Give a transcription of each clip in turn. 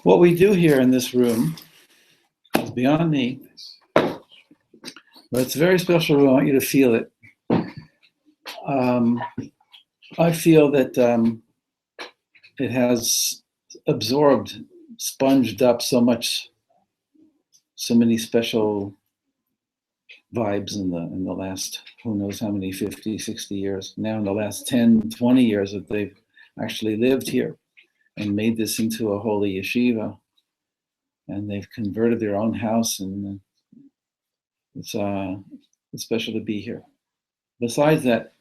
What we do here in this room is beyond me, but it's a very special room. I want you to feel it. I feel that it has absorbed, sponged up so many special vibes in the last, who knows how many, 50, 60 years. Now in the last 10, 20 years that they've actually lived here and made this into a holy yeshiva. And they've converted their own house, and it's special to be here. Besides that,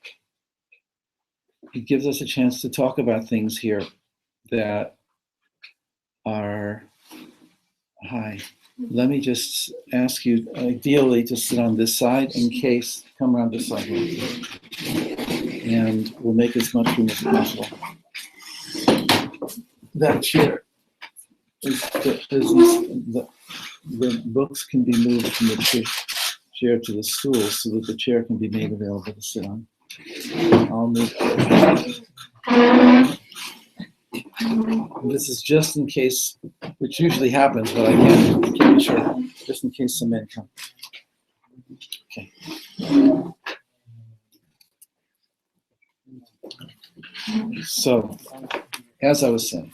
it gives us a chance to talk about things here that are, hi. Let me just ask you, ideally, to sit on this side in case, come around this side here. And we'll make as much room as possible. That chair, the books can be moved from the chair to the stool so that the chair can be made available to sit on. I'll move. This is just in case, which usually happens, but I can't be sure, just in case some men come. Okay. So, as I was saying,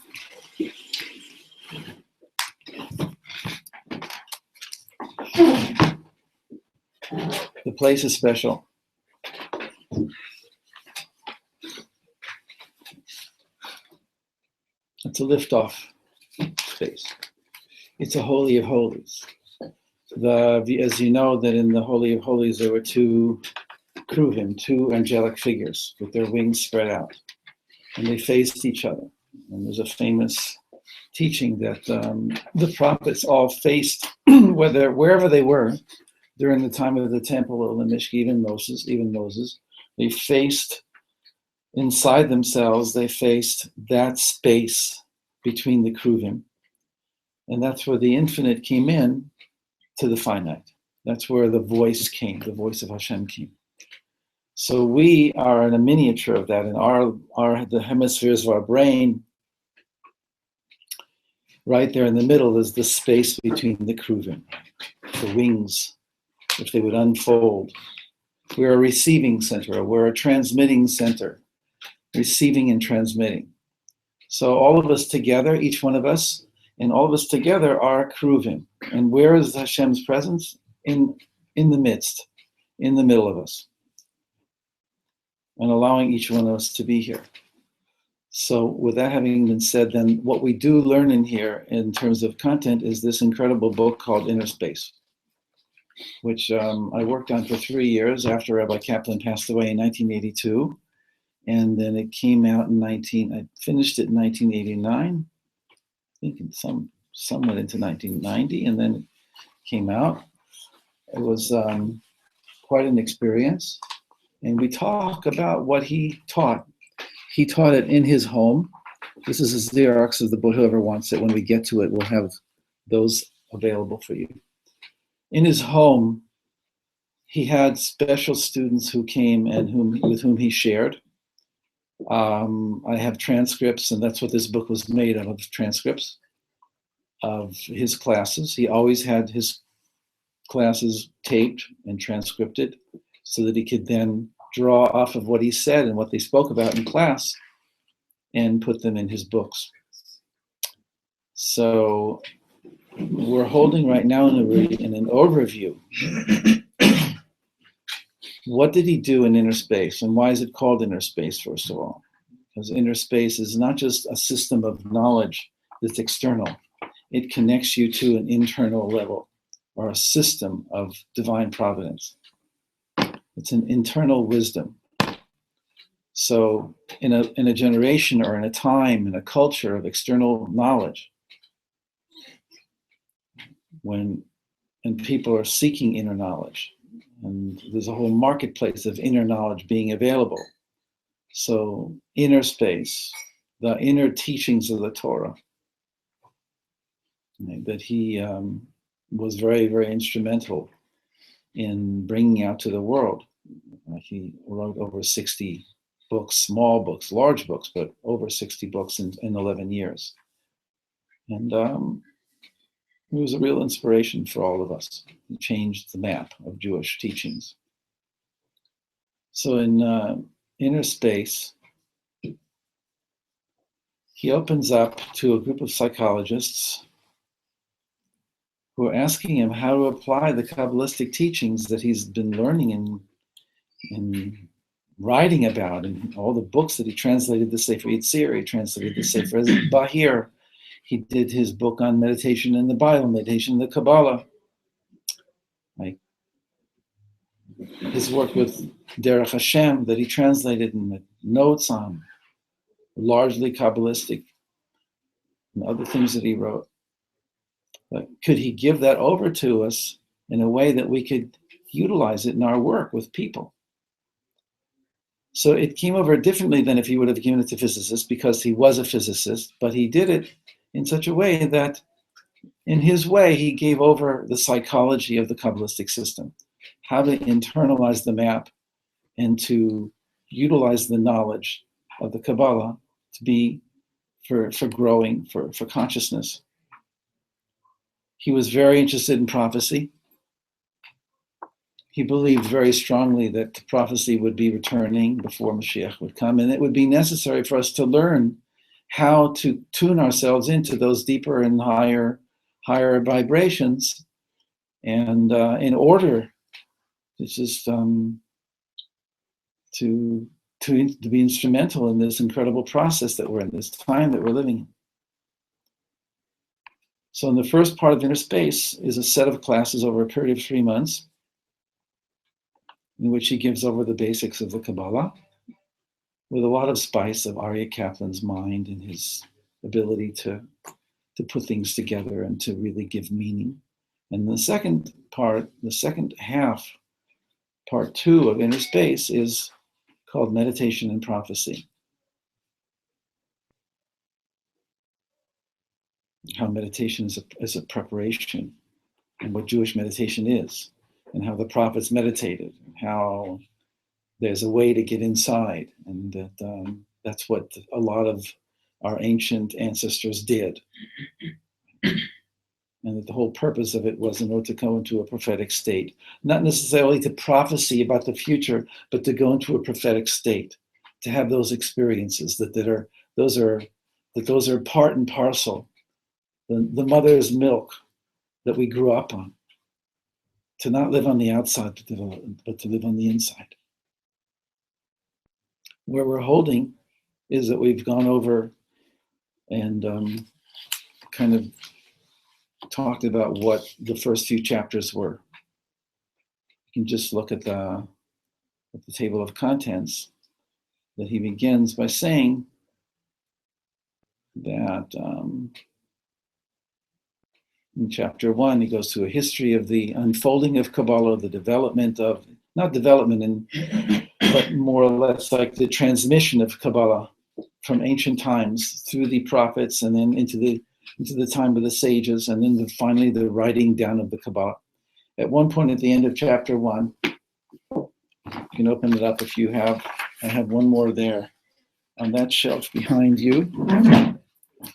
the place is special. It's a liftoff space. It's a Holy of Holies. As you know, that in the Holy of Holies there were two kruvim, two angelic figures with their wings spread out, and they faced each other. And there's a famous teaching that the prophets all faced, wherever they were during the time of the temple or the Mishkan, even Moses, they faced inside themselves, they faced that space between the kruvim. And that's where the infinite came in to the finite. That's where the voice came, the voice of Hashem came. So we are in a miniature of that. In the hemispheres of our brain, right there in the middle is the space between the kruvim, the wings, if they would unfold. We're a receiving center, we're a transmitting center, receiving and transmitting. So all of us together, each one of us, and all of us together are kruvim. And where is Hashem's presence? In the midst, in the middle of us. And allowing each one of us to be here. So with that having been said, then what we do learn in here in terms of content is this incredible book called Inner Space, which I worked on for 3 years after Rabbi Kaplan passed away in 1982. And then it came out I finished it in 1989, I think somewhat into 1990, and then it came out. It was quite an experience. And we talk about what he taught. He taught it in his home. This is his Xerox of the book. Whoever wants it, when we get to it, we'll have those available for you. In his home, he had special students who came and with whom he shared. I have transcripts, and that's what this book was made of transcripts of his classes. He always had his classes taped and transcripted so that he could then draw off of what he said and what they spoke about in class and put them in his books. So we're holding right now in an overview. What did he do in inner space, and why is it called inner space, first of all? Because inner space is not just a system of knowledge that's external. It connects you to an internal level or a system of divine providence. It's an internal wisdom. So in a generation or in a time, in a culture of external knowledge, and people are seeking inner knowledge, and there's a whole marketplace of inner knowledge being available. So inner space, the inner teachings of the Torah, that he was very, very instrumental in bringing out to the world. He wrote over 60 books, small books, large books, but over 60 books in 11 years. And he was a real inspiration for all of us. He changed the map of Jewish teachings. So in Inner Space, he opens up to a group of psychologists who are asking him how to apply the Kabbalistic teachings that he's been learning and writing about, and all the books that he translated, the Sefer Yitzir, he translated the Sefer Bahir, he did his book on meditation in the Bible, meditation in the Kabbalah, like his work with Derech Hashem that he translated and the notes on, largely Kabbalistic, and other things that he wrote. But could he give that over to us in a way that we could utilize it in our work with people? So it came over differently than if he would have given it to physicists, because he was a physicist, but he did it in such a way that, in his way, he gave over the psychology of the Kabbalistic system, how to internalize the map and to utilize the knowledge of the Kabbalah to be for growing, for consciousness. He was very interested in prophecy. He believed very strongly that the prophecy would be returning before Mashiach would come, and it would be necessary for us to learn how to tune ourselves into those deeper and higher vibrations, and in order to just to be instrumental in this incredible process that we're in, this time that we're living in. So in the first part of Inner Space is a set of classes over a period of 3 months, in which he gives over the basics of the Kabbalah, with a lot of spice of Aryeh Kaplan's mind and his ability to put things together and to really give meaning. And the second part, the second half, part 2 of Inner Space, is called Meditation and Prophecy. How meditation is a preparation, and what Jewish meditation is, and how the prophets meditated, and how there's a way to get inside, and that that's what a lot of our ancient ancestors did. And that the whole purpose of it was in order to go into a prophetic state, not necessarily to prophecy about the future, but to go into a prophetic state, to have those experiences those are part and parcel, the mother's milk that we grew up on, to not live on the outside, but to live on the inside. Where we're holding is that we've gone over and kind of talked about what the first few chapters were. You can just look at the table of contents, that he begins by saying that in chapter 1, he goes through a history of the unfolding of Kabbalah, the development of, not development, but more or less like the transmission of Kabbalah from ancient times through the prophets and then into the time of the sages, and then finally the writing down of the Kabbalah. At one point at the end of chapter 1, you can open it up if you have. I have one more there on that shelf behind you.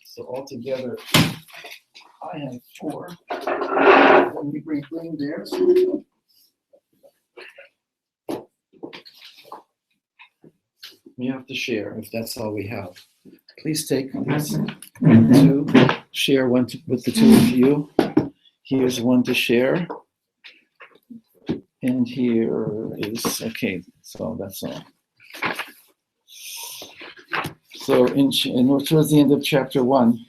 So altogether, I have 4. Let me bring theirs. We have to share if that's all we have. Please take these 2, share one with the 2 of you. Here's one to share. And here is, okay, so that's all. So towards the end of chapter 1,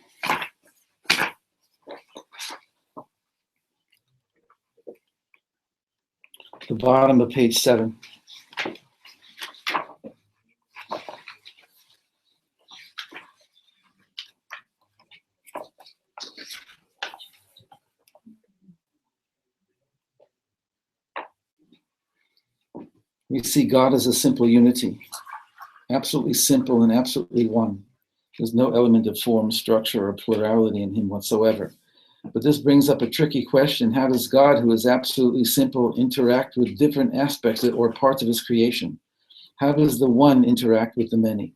the bottom of page 7. We see God as a simple unity, absolutely simple and absolutely one. There's no element of form, structure, or plurality in him whatsoever. But this brings up a tricky question. How does God, who is absolutely simple, interact with different aspects or parts of his creation? How does the one interact with the many?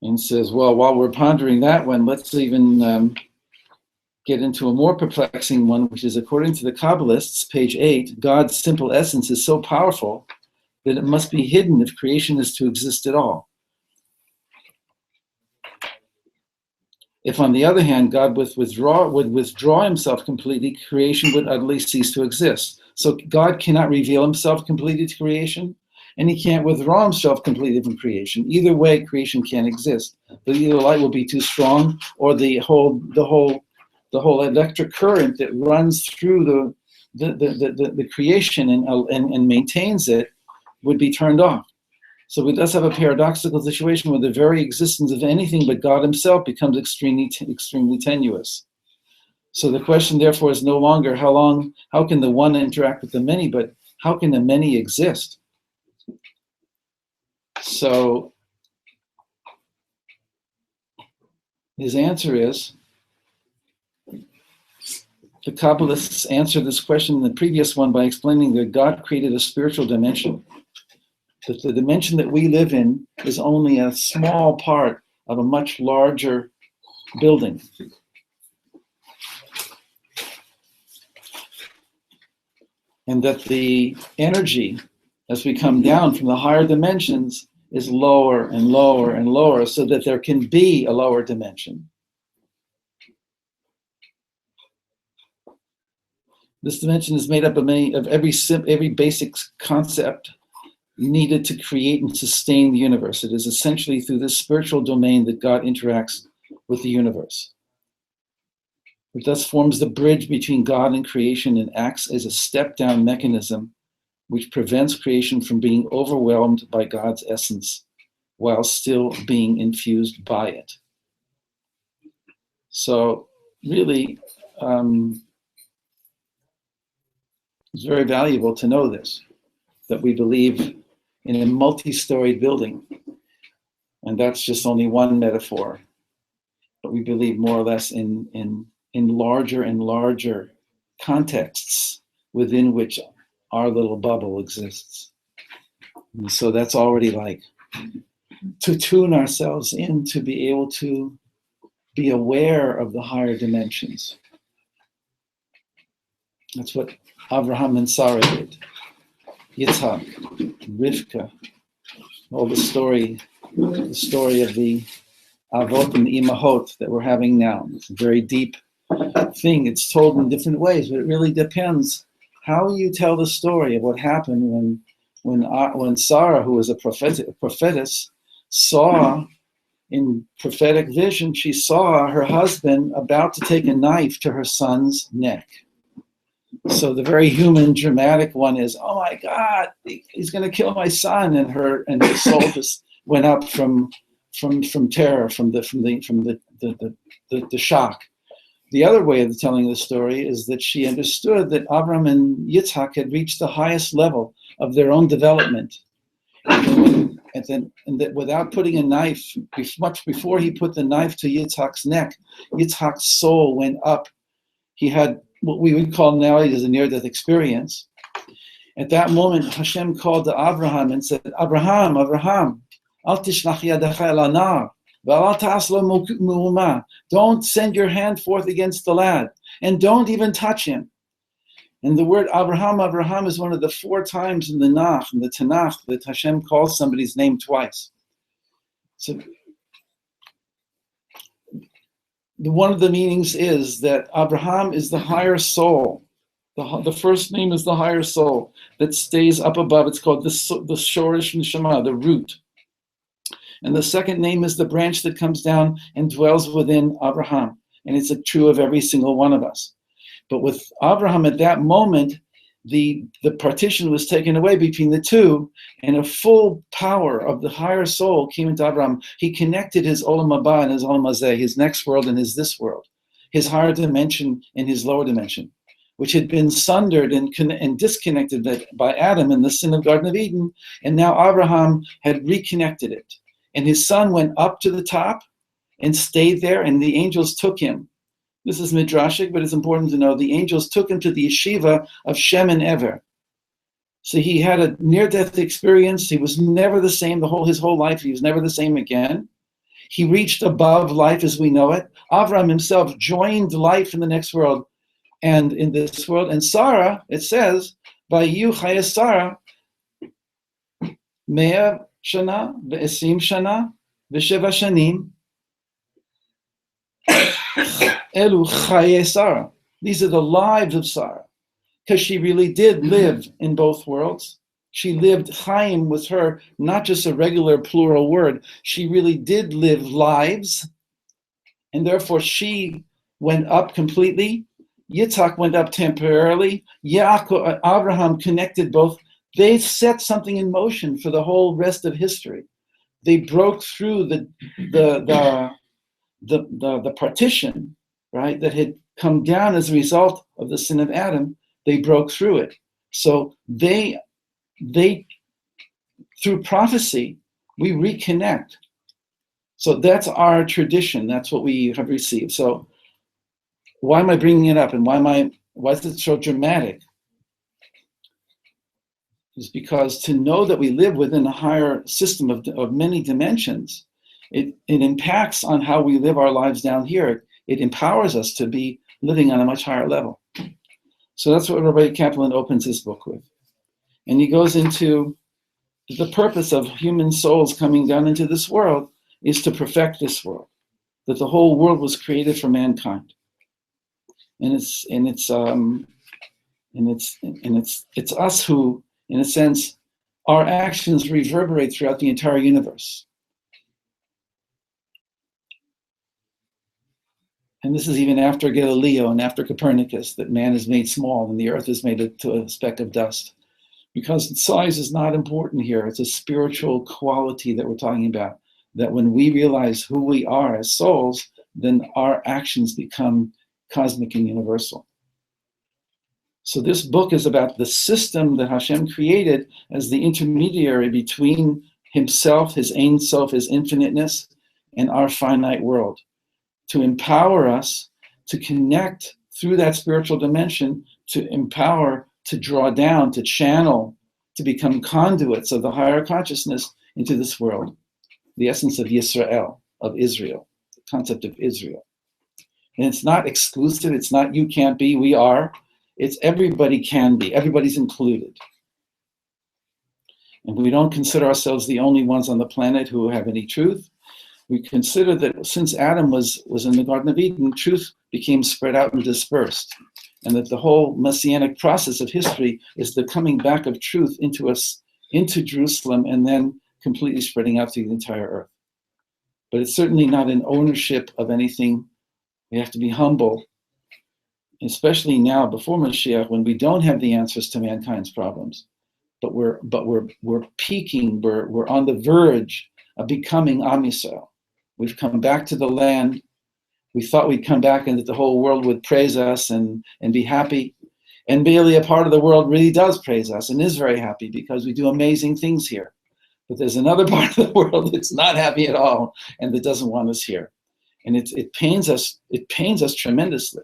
And says, well, while we're pondering that one, let's even get into a more perplexing one, which is, according to the Kabbalists, page 8, God's simple essence is so powerful that it must be hidden if creation is to exist at all. If, on the other hand, God would withdraw himself completely, creation would utterly cease to exist. So God cannot reveal himself completely to creation, and he can't withdraw himself completely from creation. Either way, creation can't exist. But either light will be too strong, or the whole electric current that runs through the creation and maintains it would be turned off. So we thus have a paradoxical situation where the very existence of anything but God himself becomes extremely tenuous. So the question, therefore, is no longer how can the one interact with the many, but how can the many exist? So his answer is, the Kabbalists answered this question in the previous one by explaining that God created a spiritual dimension. That the dimension that we live in is only a small part of a much larger building. And that the energy, as we come down from the higher dimensions, is lower and lower and lower, so that there can be a lower dimension. This dimension is made up of every basic concept needed to create and sustain the universe. It is essentially through this spiritual domain that God interacts with the universe. It thus forms the bridge between God and creation and acts as a step-down mechanism which prevents creation from being overwhelmed by God's essence while still being infused by it. So really, it's very valuable to know this, that we believe in a multi-storied building, and that's just only one metaphor. But we believe more or less in larger and larger contexts within which our little bubble exists. And so that's already like to tune ourselves in to be able to be aware of the higher dimensions. That's what Abraham and Sarah did. Yitzhak, Rivka, all the story of the Avot and the Imahot that we're having now. It's a very deep thing. It's told in different ways, but it really depends how you tell the story of what happened when Sarah, who was a prophetess, saw in prophetic vision, she saw her husband about to take a knife to her son's neck. So the very human, dramatic one is, oh my God, he's going to kill my son, and her soul just went up from terror, from the shock. The other way of telling the story is that she understood that Abraham and Yitzhak had reached the highest level of their own development, and that without putting a knife, much before he put the knife to Yitzhak's neck, Yitzhak's soul went up. He had what we would call nowadays a near-death experience. At that moment, Hashem called to Abraham and said, Abraham, al tishlach yadecha el hanar, v'al ta'as lo mu'uma. Don't send your hand forth against the lad, and don't even touch him. And the word Abraham is one of the 4 times in the Tanakh, that Hashem calls somebody's name twice. So one of the meanings is that Abraham is the higher soul. The first name is the higher soul that stays up above. It's called the Shorish Neshama, the root. And the second name is the branch that comes down and dwells within Abraham. And it's true of every single one of us. But with Abraham at that moment, the partition was taken away between the two, and a full power of the higher soul came into Abraham. He connected his Olam Haba and his Olam Hazeh, his next world and his this world, his higher dimension and his lower dimension, which had been sundered and disconnected by Adam in the sin of Garden of Eden, and now Abraham had reconnected it. And his son went up to the top and stayed there, and the angels took him. This is midrashic, but it's important to know the angels took him to the yeshiva of Shem and Ever. So he had a near-death experience. He was never the same his whole life. He was never the same again. He reached above life as we know it. Avram himself joined life in the next world and in this world. And Sarah, it says, Vayu chayes Sarah, mea shana, ve'esim shana, ve'sheva shanim, elu chayes Sarah. These are the lives of Sarah, because she really did live in both worlds. She lived, Chaim was her, not just a regular plural word. She really did live lives, and therefore she went up completely. Yitzhak went up temporarily. Yaakov, Abraham connected both. They set something in motion for the whole rest of history. They broke through the partition, right, that had come down as a result of the sin of Adam. They broke through it. So they through prophecy, we reconnect. So that's our tradition. That's what we have received. So why am I bringing it up, and why is it so dramatic? Is because to know that we live within a higher system of many dimensions, it impacts on how we live our lives down here. It empowers us to be living on a much higher level. So that's what Rabbi Kaplan opens his book with. And he goes into the purpose of human souls coming down into this world is to perfect this world, that the whole world was created for mankind. And it's us who, in a sense, our actions reverberate throughout the entire universe. And this is even after Galileo and after Copernicus, that man is made small and the earth is made to a speck of dust. Because size is not important here. It's a spiritual quality that we're talking about. That when we realize who we are as souls, then our actions become cosmic and universal. So this book is about the system that Hashem created as the intermediary between himself, his Ein Sof, his infiniteness, and our finite world, to empower us to connect through that spiritual dimension, to empower, to draw down, to channel, to become conduits of the higher consciousness into this world. The essence of Yisrael, of Israel, the concept of Israel. And it's not exclusive, it's not you can't be, we are. It's everybody can be, everybody's included. And we don't consider ourselves the only ones on the planet who have any truth. We consider that since Adam was in the Garden of Eden, truth became spread out and dispersed. And that the whole messianic process of history is the coming back of truth into us, into Jerusalem, and then completely spreading out through the entire earth. But it's certainly not an ownership of anything. We have to be humble, especially now before Mashiach, when we don't have the answers to mankind's problems. But we're peaking, we're on the verge of becoming Am Yisrael. We've come back to the land. We thought we'd come back and that the whole world would praise us and be happy. And barely a part of the world really does praise us and is very happy because we do amazing things here. But there's another part of the world that's not happy at all and that doesn't want us here. And it pains us tremendously.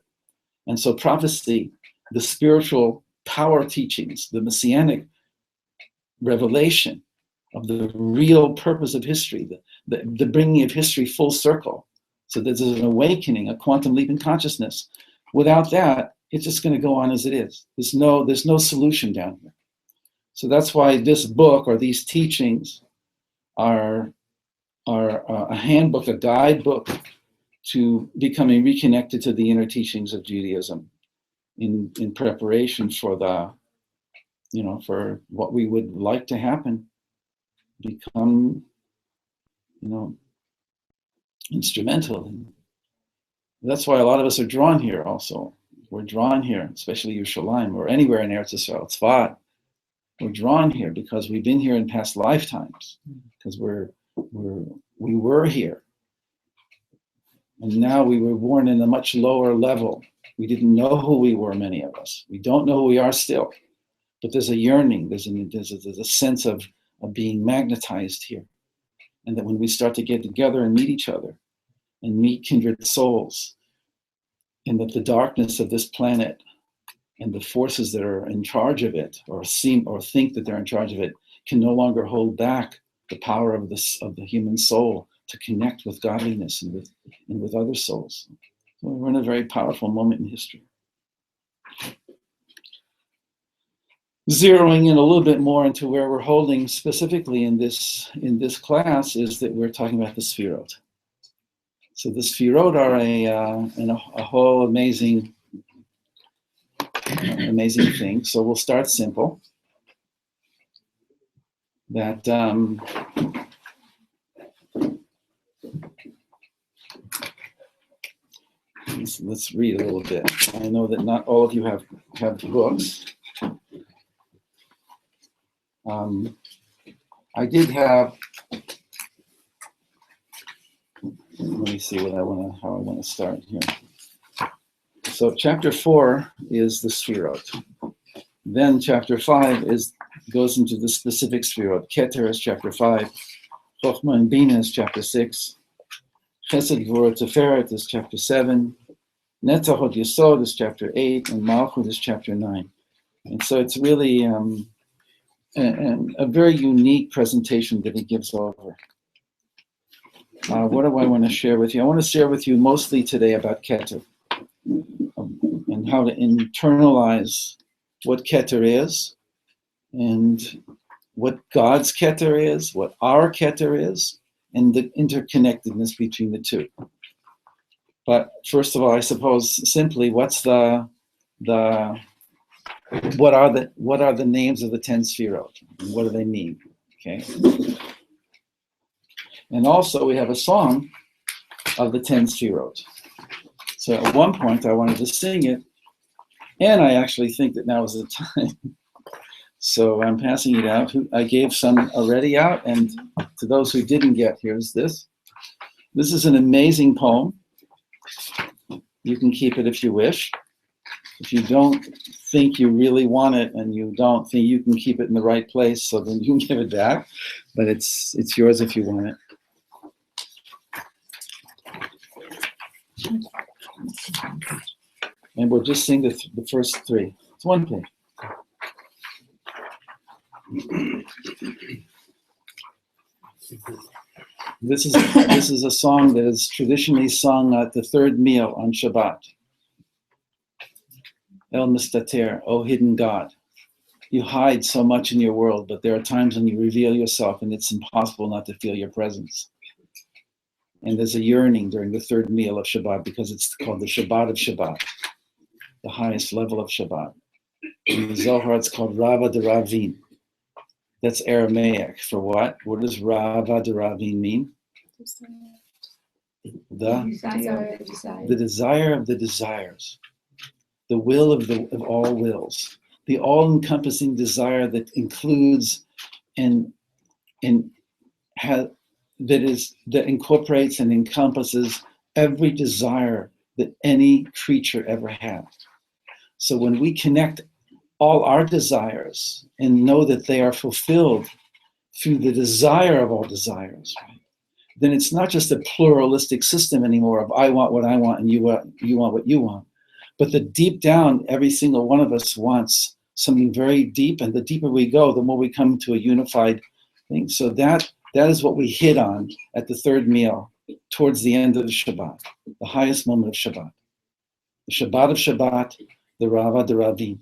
And so prophecy, the spiritual power teachings, the messianic revelation of the real purpose of history, the bringing of history full circle, so there's an awakening, a quantum leap in consciousness. Without that, it's just going to go on as it is. There's no solution down here. So that's why this book or these teachings are a handbook, a guidebook to becoming reconnected to the inner teachings of Judaism in preparation for for what we would like to happen, become, instrumental. And that's why a lot of us are drawn here also. We're drawn here, especially Yerushalayim or anywhere in Eretz Yisrael, Tzfat. We're drawn here because we've been here in past lifetimes, because we were here. And now we were born in a much lower level. We didn't know who we were, many of us. We don't know who we are still. But there's a yearning, there's a sense of being magnetized here. And that when we start to get together and meet each other and meet kindred souls, and that the darkness of this planet and the forces that are in charge of it, or seem or think that they're in charge of it, can no longer hold back the power of the human soul to connect with godliness and with other souls. So we're in a very powerful moment in history. Zeroing in a little bit more into where we're holding specifically in this class is that we're talking about the Sfirot. So the Sfirot are a whole amazing thing. So we'll start simple. That let's read a little bit. I know that not all of you have books. I did have. Let me see how I want to start here. So chapter 4 is the Sfirot. Then chapter 5 goes into the specific Sfirot. Keter is chapter 5. Chochmah and Bina is chapter 6. Chesed, Gvura, Tiferet is chapter 7. Netzach Hod Yesod is chapter 8. And Malchut is chapter 9. And so it's really a very unique presentation that he gives over. What do I want to share with you? I want to share with you mostly today about Keter and how to internalize what Keter is and what God's Keter is, what our Keter is, and the interconnectedness between the two. But first of all, I suppose simply, what are the names of the 10 Sfirot? And what do they mean? Okay. And also we have a song of the 10 Sfirot. So at one point I wanted to sing it, and I actually think that now is the time. So I'm passing it out. I gave some already out, and to those who didn't get, here's this. This is an amazing poem. You can keep it if you wish. If you don't think you really want it, and you don't think you can keep it in the right place, so then you can give it back. But it's yours if you want it. And we'll just sing the first three. It's one page. This is a song that is traditionally sung at the third meal on Shabbat. El Mistater, O hidden God. You hide so much in your world, but there are times when you reveal yourself and it's impossible not to feel your presence. And there's a yearning during the third meal of Shabbat because it's called the Shabbat of Shabbat, the highest level of Shabbat. In the Zohar, it's called Rava de Ravin. That's Aramaic for what? What does Rava de Ravin mean? The desire of the desires, the will of all wills, the all-encompassing desire that includes that incorporates and encompasses every desire that any creature ever had. So when we connect all our desires and know that they are fulfilled through the desire of all desires, right? Then it's not just a pluralistic system anymore of I want what I want and you want what you want, but the deep down, every single one of us wants something very deep, and the deeper we go, the more we come to a unified thing. So that is what we hit on at the third meal, towards the end of the Shabbat, the highest moment of Shabbat. The Shabbat of Shabbat, the Rava de Ravin.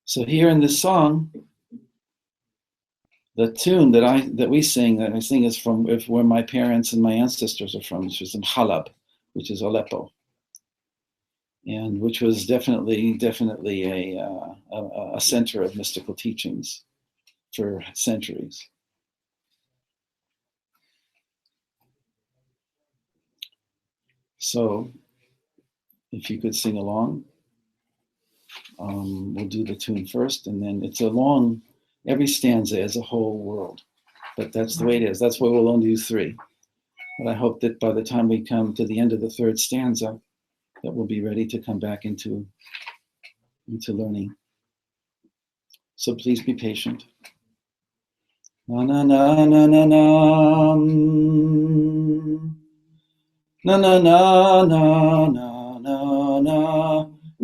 So here in this song, the tune that I sing is from where my parents and my ancestors are from, which is in Halab, which is Aleppo, and which was definitely a center of mystical teachings for centuries. So, if you could sing along, we'll do the tune first, and then it's every stanza is a whole world, but that's the way it is. That's why we'll only do 3. But I hope that by the time we come to the end of the third stanza, that we'll be ready to come back into learning. So please be patient. Na na na na na na. Na na na na na na na.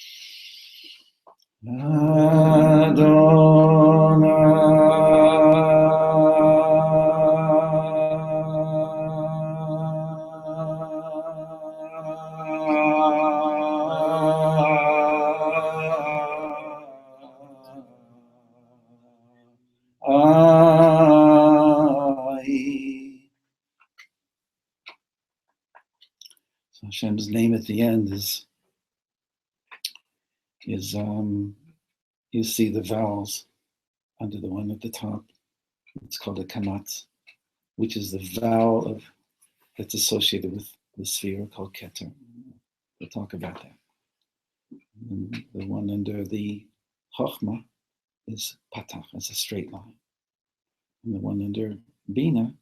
So Hashem's name at the end is you see the vowels under the one at the top. It's called a kamat, which is the vowel that's associated with the sphere called Keter. We'll talk about that. And the one under the Chochmah is Patach, it's a straight line. And the one under Bina,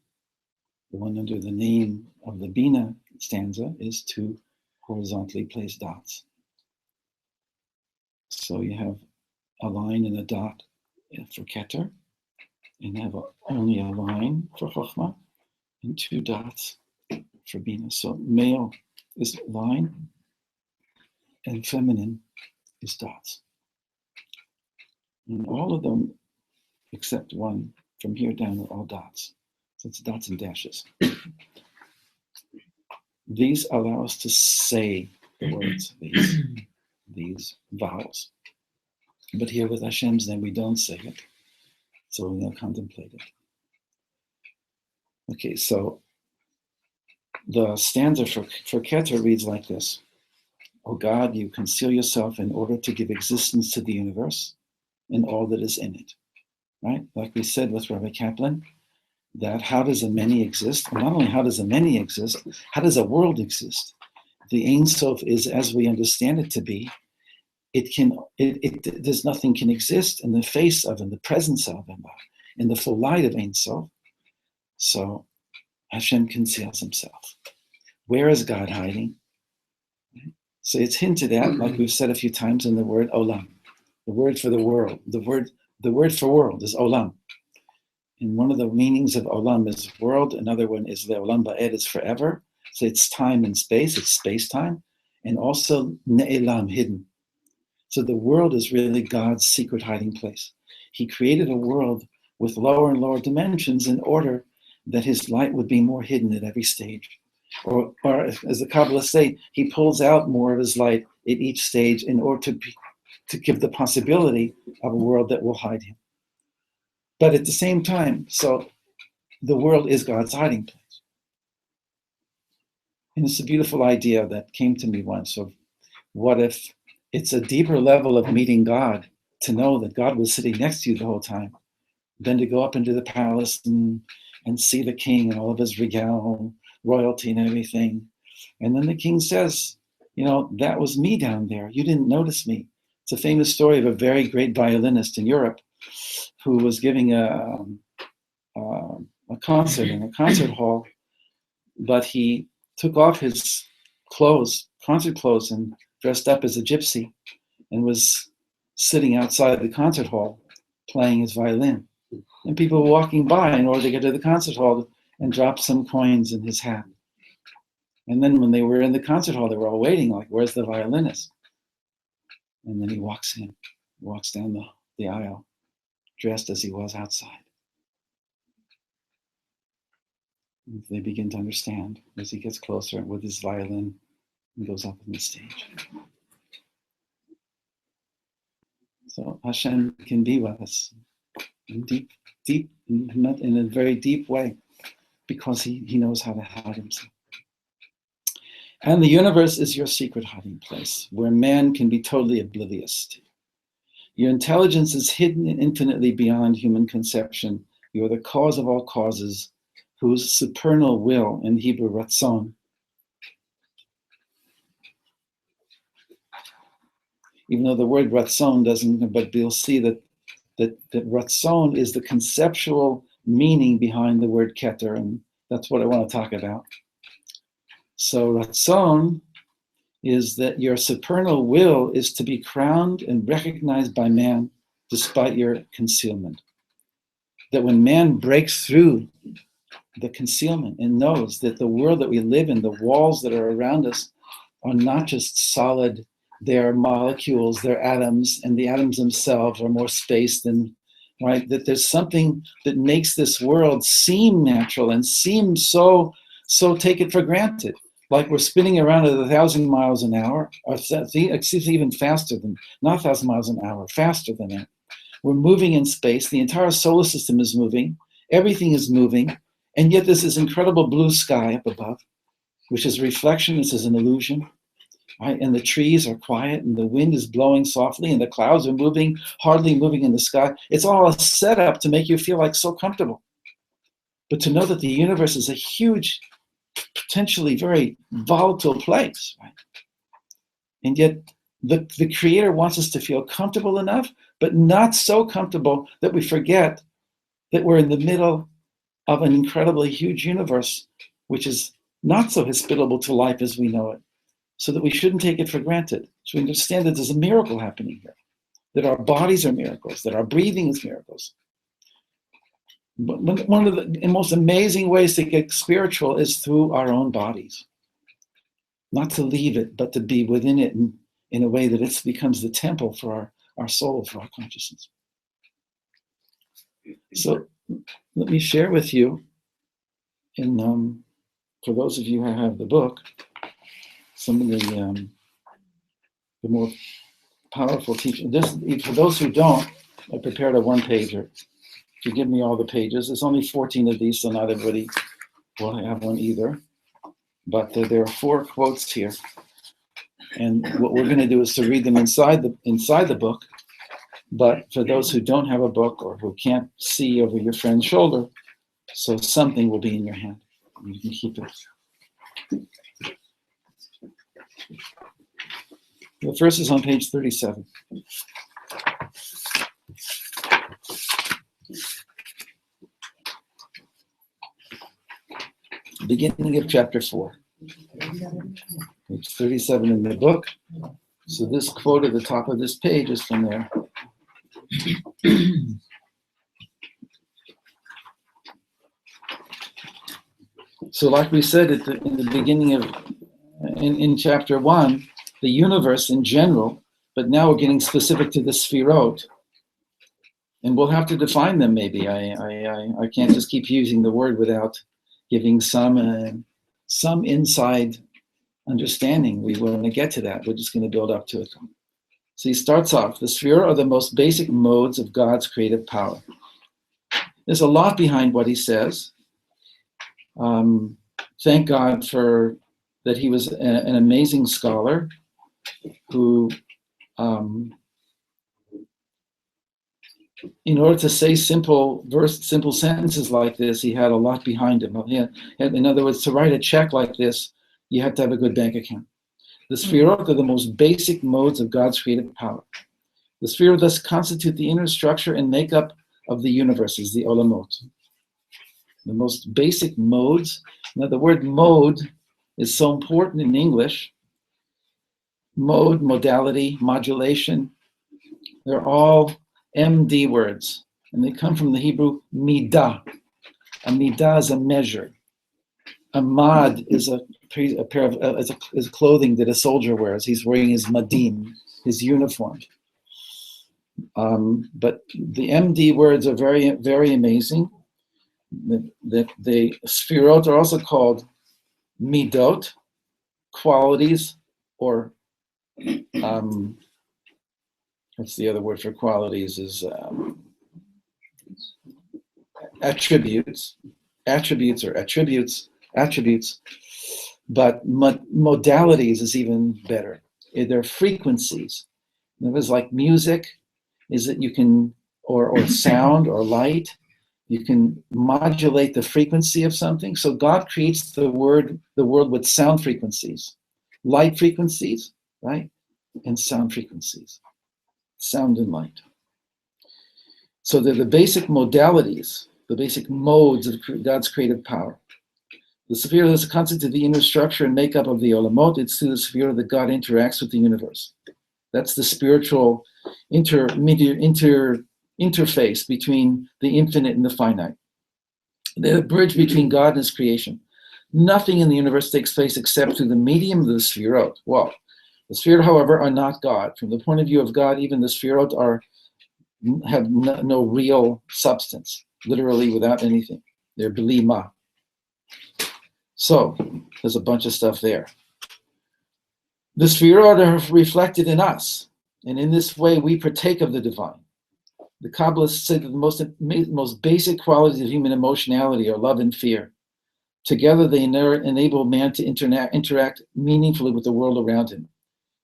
the one under the name of the Bina stanza is two horizontally placed dots. So you have a line and a dot for Keter, and you have only a line for Chochmah, and two dots for Bina. So male is line, and feminine is dots. And all of them, except one, from here down, are all dots. So it's dots and dashes. These allow us to say the words, these vowels. But here with Hashem's name, we don't say it. So we now contemplate it. Okay, so the stanza for Keter reads like this. O God, you conceal yourself in order to give existence to the universe and all that is in it. Right? Like we said with Rabbi Kaplan, that how does a many exist? Well, not only how does a many exist, how does a world exist? The Ein Sof is as we understand it to be. There's nothing can exist in the face of, in the presence of, in the full light of Ein Sof. So Hashem conceals himself. Where is God hiding? So it's hinted at, like we've said a few times, in the word olam, the word for the world. The word for world is olam. And one of the meanings of olam is world. Another one is the olam ba'ed, is forever. So it's time and space, it's space-time. And also ne'elam, hidden. So the world is really God's secret hiding place. He created a world with lower and lower dimensions in order that his light would be more hidden at every stage. Or as the Kabbalists say, he pulls out more of his light at each stage in order to give the possibility of a world that will hide him. But at the same time, so the world is God's hiding place. And it's a beautiful idea that came to me once of what if it's a deeper level of meeting God to know that God was sitting next to you the whole time, than to go up into the palace and see the king and all of his regal, royalty and everything. And then the king says, that was me down there. You didn't notice me. It's a famous story of a very great violinist in Europe who was giving a concert in a concert hall, but he took off his concert clothes, and dressed up as a gypsy, and was sitting outside the concert hall playing his violin. And people were walking by in order to get to the concert hall and drop some coins in his hat. And then when they were in the concert hall, they were all waiting, like, where's the violinist? And then he walks down the aisle, dressed as he was outside. And they begin to understand as he gets closer with his violin and goes up on the stage. So Hashem can be with us in in a very deep way, because he knows how to hide himself. And the universe is your secret hiding place, where man can be totally oblivious to. Your intelligence is hidden and infinitely beyond human conception. You are the cause of all causes, whose supernal will, in Hebrew, ratzon. Even though the word ratzon doesn't, but you'll see that ratzon is the conceptual meaning behind the word keter, and that's what I want to talk about. So ratzon is that your supernal will is to be crowned and recognized by man despite your concealment. That when man breaks through the concealment and knows that the world that we live in, the walls that are around us, are not just solid, they're molecules, they're atoms, and the atoms themselves are more space than, right? That there's something that makes this world seem natural and seem so take it for granted. Like we're spinning around at 1,000 miles an hour, or even faster than, not 1,000 miles an hour, faster than that. We're moving in space, the entire solar system is moving, everything is moving, and yet there's this incredible blue sky up above. which is reflection. This is an illusion. Right? And the trees are quiet, and the wind is blowing softly, and the clouds are moving, hardly moving in the sky. It's all a setup to make you feel like so comfortable. But to know that the universe is a huge, potentially very volatile place, right? And yet the Creator wants us to feel comfortable enough, but not so comfortable that we forget that we're in the middle of an incredibly huge universe, which is not so hospitable to life as we know it, so that we shouldn't take it for granted. So we understand that there's a miracle happening here, that our bodies are miracles, that our breathing is miracles. But one of the most amazing ways to get spiritual is through our own bodies. Not to leave it, but to be within it in a way that it becomes the temple for our soul, for our consciousness. So let me share with you, for those of you who have the book, some of the more powerful teaching. For those who don't, I prepared a one-pager. If you give me all the pages, there's only 14 of these, so not everybody will have one either. But there are 4 quotes here, and what we're going to do is to read them inside the book. But for those who don't have a book or who can't see over your friend's shoulder, so something will be in your hand. You can keep it. The first is on page 37. Beginning of chapter 4. Page 37 in the book. So this quote at the top of this page is from there. So like we said in the beginning of, in chapter 1, the universe in general, but now we're getting specific to the Sfirot. And we'll have to define them maybe. I can't just keep using the word without giving some inside understanding. We want to get to that. We're just going to build up to it. So he starts off, the Sfirot are the most basic modes of God's creative power. There's a lot behind what he says. Thank God for that he was an amazing scholar who, in order to say simple sentences like this, he had a lot behind him. In other words, to write a check like this, you have to have a good bank account. The Sfirot are the most basic modes of God's creative power. The Sfirot thus constitute the inner structure and makeup of the universes, the Olamot. The most basic modes. Now, the word mode is so important in English. Mode, modality, modulation, they're all MD words, and they come from the Hebrew midah. A midah is a measure. A mad is a pair of is clothing that a soldier wears. He's wearing his madim, his uniform. But the MD words are very, very amazing. The Sfirot are also called midot, qualities, or what's the other word for qualities is attributes, but modalities is even better. They're frequencies. In other words, like music, is that you can, or sound or light, you can modulate the frequency of something. So God creates the world with sound frequencies, light frequencies, right? And sound frequencies, sound and light. So they're the basic modalities, the basic modes of God's creative power. The Sefirah is a concept of the inner structure and makeup of the Olamot. It's through the Sefirah that God interacts with the universe. That's the spiritual interface between the infinite and the finite. The bridge between God and his creation. Nothing in the universe takes place except through the medium of the Sefirot. Well, the Sefirot, however, are not God. From the point of view of God, even the Sefirot have no real substance, literally without anything. They're bli ma. So there's a bunch of stuff there. The Sefirot are reflected in us, and in this way we partake of the divine. The Kabbalists say that the most basic qualities of human emotionality are love and fear. Together, they enable man to interact meaningfully with the world around him.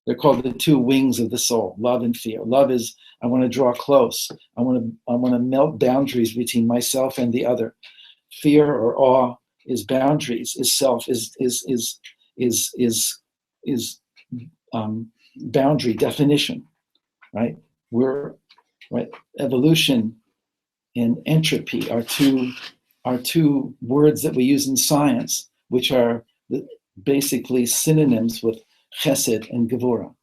They're called the two wings of the soul, love and fear. Love is, I want to draw close. I want to melt boundaries between myself and the other. Fear or awe is boundaries, is self, is boundary definition, right? Right. Evolution and entropy are two words that we use in science, which are basically synonyms with chesed and gevura.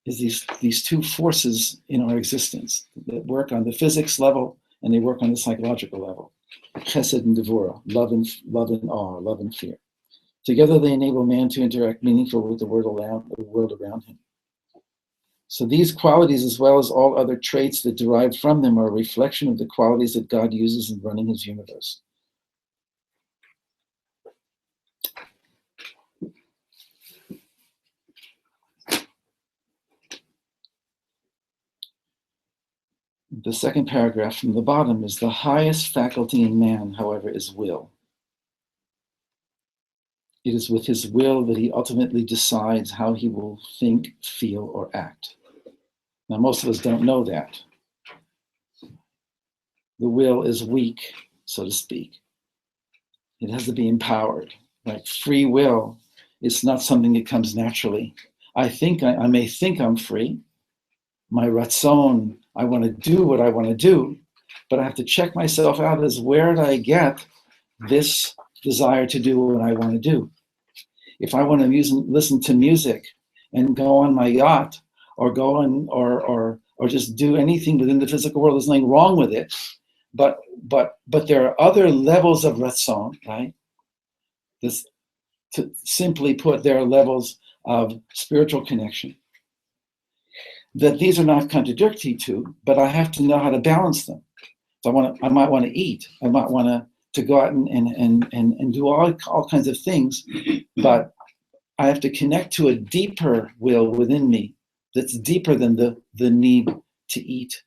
Is these two forces in our existence that work on the physics level and they work on the psychological level. Chesed and gevura, love and awe, love and fear. Together they enable man to interact meaningfully with the world around him. So these qualities, as well as all other traits that derive from them, are a reflection of the qualities that God uses in running his universe. The second paragraph from the bottom is the highest faculty in man, however, is will. It is with his will that he ultimately decides how he will think, feel, or act. Now, most of us don't know that. The will is weak, so to speak. It has to be empowered. Right? Free will is not something that comes naturally. I may think I'm free. My ratzon, I want to do what I want to do, but I have to check myself out as where did I get this desire to do what I want to do? If I want to listen to music and go on my yacht or go on or just do anything within the physical world, there's nothing wrong with it. But there are other levels of ratzon, right? To simply put, there are levels of spiritual connection that these are not contradictory to, but I have to know how to balance them. So I might want to eat. I might want to go out and do all kinds of things, but I have to connect to a deeper will within me that's deeper than the need to eat,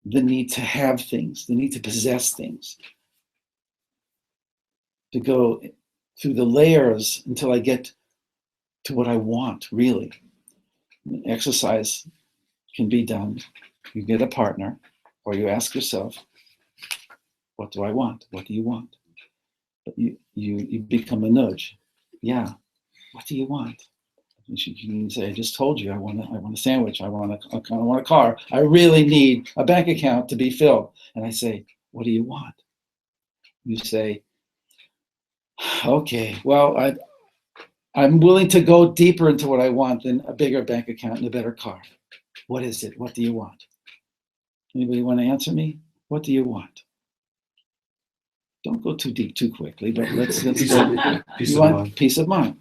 the need to have things, the need to possess things, to go through the layers until I get to what I want, really. Exercise can be done. You get a partner, or you ask yourself, what do I want? What do you want? But you become a nudge. Yeah, what do you want? You can say, I just told you I want a sandwich, I want a car. I really need a bank account to be filled. And I say, what do you want? You say, okay, well, I'm willing to go deeper into what I want than a bigger bank account and a better car. What is it? What do you want? Anybody want to answer me? What do you want? Don't go too deep too quickly, but let's go. You want peace of mind.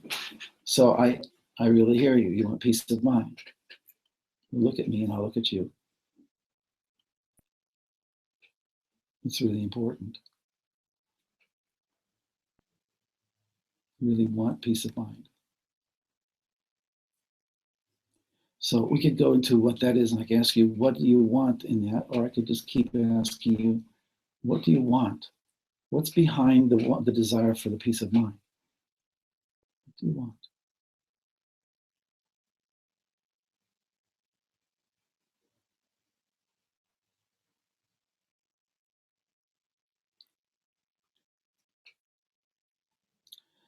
So I really hear you. You want peace of mind. You look at me and I'll look at you. It's really important. You really want peace of mind. So we could go into what that is, and I can ask you, what do you want in that? Or I could just keep asking you, what do you want? What's behind the desire for the peace of mind? What do you want?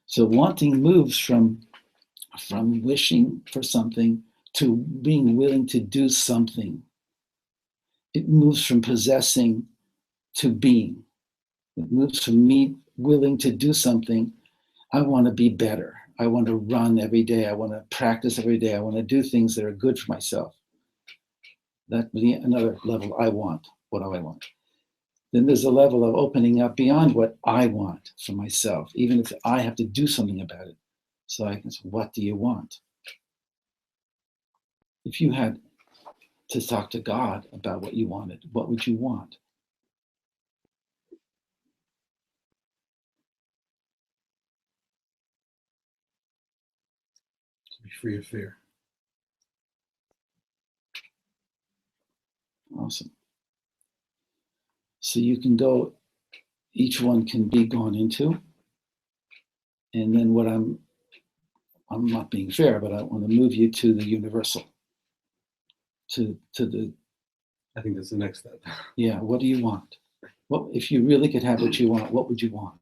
So wanting moves from wishing for something to being willing to do something. It moves from possessing to being. It moves from me willing to do something. I want to be better. I want to run every day. I want to practice every day. I want to do things that are good for myself. That would be another level. I want. What do I want? Then there's a level of opening up beyond what I want for myself, even if I have to do something about it. So I can say, what do you want? If you had to talk to God about what you wanted, what would you want? To be free of fear. Awesome. So you can go, each one can be gone into. And then what I'm not being fair, but I want to move you to the universal, to the. I think that's the next step. Yeah, what do you want? What if you really could have what you want? What would you want?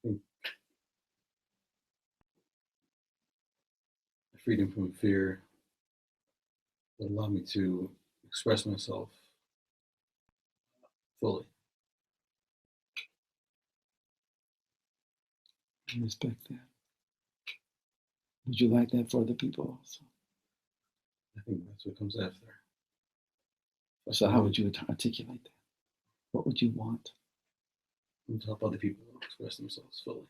I think freedom from fear will allow me to express myself fully. I respect that. Would you like that for other people also? I think that's what comes after. So how would you articulate that? What would you want? To help other people express themselves fully.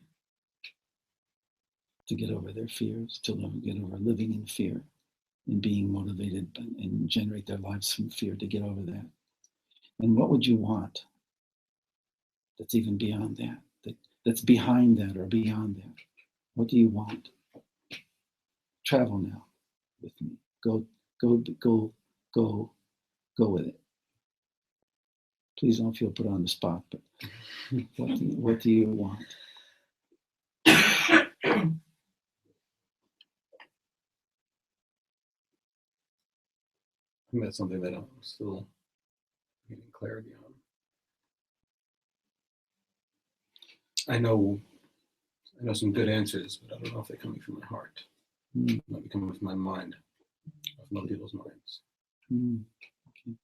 To get over their fears, to get over living in fear and being motivated and generate their lives from fear, to get over that. And what would you want that's even beyond that, that's behind that or beyond that? What do you want? Travel now with me. Go with it. Please don't feel put on the spot, but what do you want? I think that's something that I'm still getting clarity on. I know some good answers, but I don't know if they're coming from my heart. They might be coming from my mind, or from other people's minds. Okay.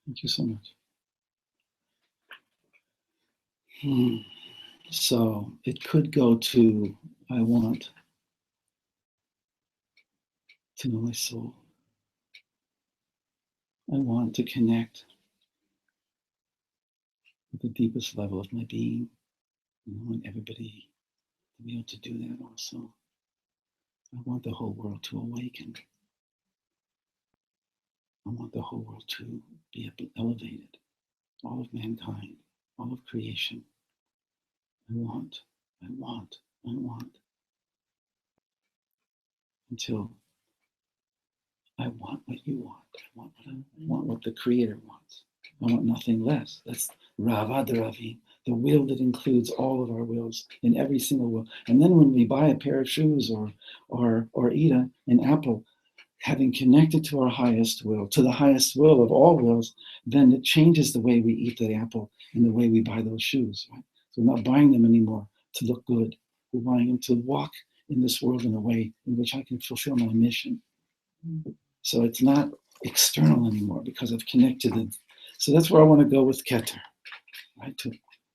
Thank you so much. So it could go to, I want to know my soul. I want to connect with the deepest level of my being. I want everybody to be able to do that also. I want the whole world to awaken. I want the whole world to be elevated. All of mankind, all of creation. I want. Until I want what you want. I want what the Creator wants. I want nothing less. That's Ravadravim, the will that includes all of our wills in every single will. And then when we buy a pair of shoes or eat an apple, having connected to our highest will, to the highest will of all wills, then it changes the way we eat the apple and the way we buy those shoes. Right? So we're not buying them anymore to look good. We're buying them to walk in this world in a way in which I can fulfill my mission. So it's not external anymore because I've connected it. So that's where I want to go with Keter, right? To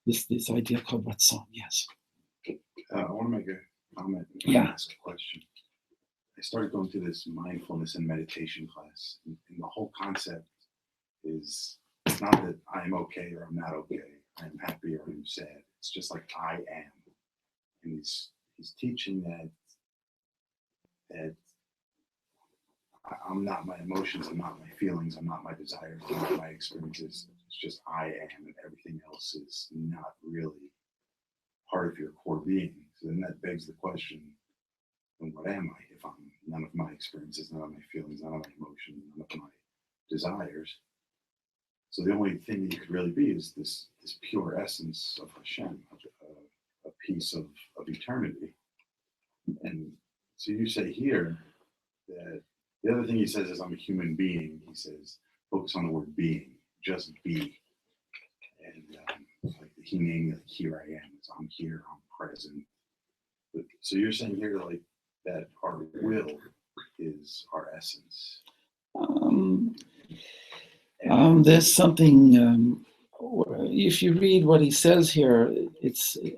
this idea called Ratzon. Yes. I want to make a comment and ask a question. I started going through this mindfulness and meditation class, and the whole concept is it's not that I'm okay or I'm not okay, I'm happy or I'm sad. It's just like I am. And he's teaching that I'm not my emotions, I'm not my feelings, I'm not my desires, I'm not my experiences. It's just I am, and everything else is not really part of your core being. So then that begs the question, then what am I if I'm none of my experiences, none of my feelings, none of my emotions, none of my desires? So the only thing that you could really be is this pure essence of Hashem, a piece of eternity. And so you say here that the other thing he says is I'm a human being. He says focus on the word being, just be. And like he named it, here I am. So I'm here, I'm present. But, so you're saying here like that our will is our essence. There's something. If you read what he says here,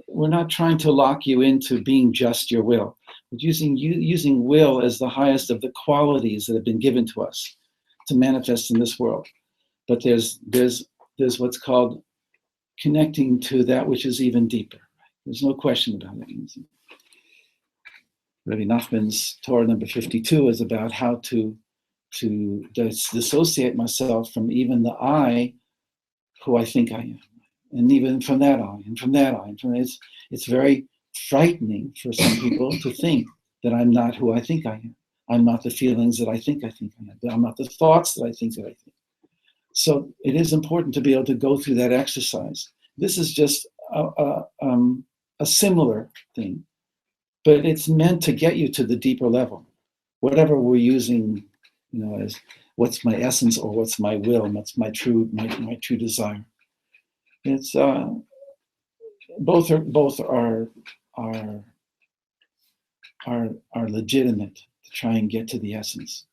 we're not trying to lock you into being just your will, but using will as the highest of the qualities that have been given to us to manifest in this world. But there's what's called connecting to that which is even deeper. There's no question about it. Rabbi Nachman's Torah number 52 is about how to dissociate myself from even the I who I think I am, and even from that I, and from that I, and from it's very frightening for some people to think that I'm not who I think I am. I'm not the feelings that I think I am. I'm not the thoughts that I think. So it is important to be able to go through that exercise. This is just a similar thing, but it's meant to get you to the deeper level. Whatever we're using, as what's my essence or what's my will, and what's my true desire. It's both are legitimate to try and get to the essence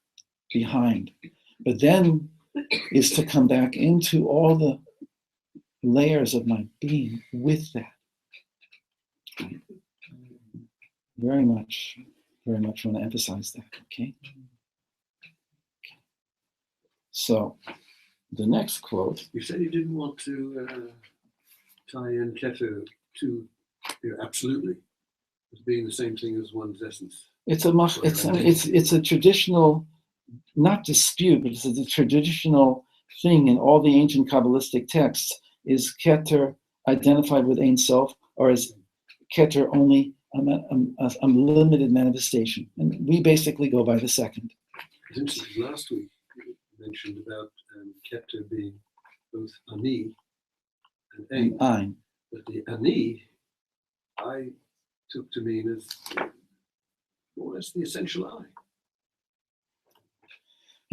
behind, but then is to come back into all the layers of my being with that. Very much want to emphasize that. Okay. So the next quote. You said you didn't want to tie in Keter to absolutely as being the same thing as one's essence. It's a traditional, not dispute, but it's a traditional thing in all the ancient Kabbalistic texts. Is Keter identified with Ein Sof, or is Keter only a limited manifestation? And we basically go by the second. Last week you mentioned about Keter being both Ani and Ein. But the Ani, I took to mean as more or less the essential I.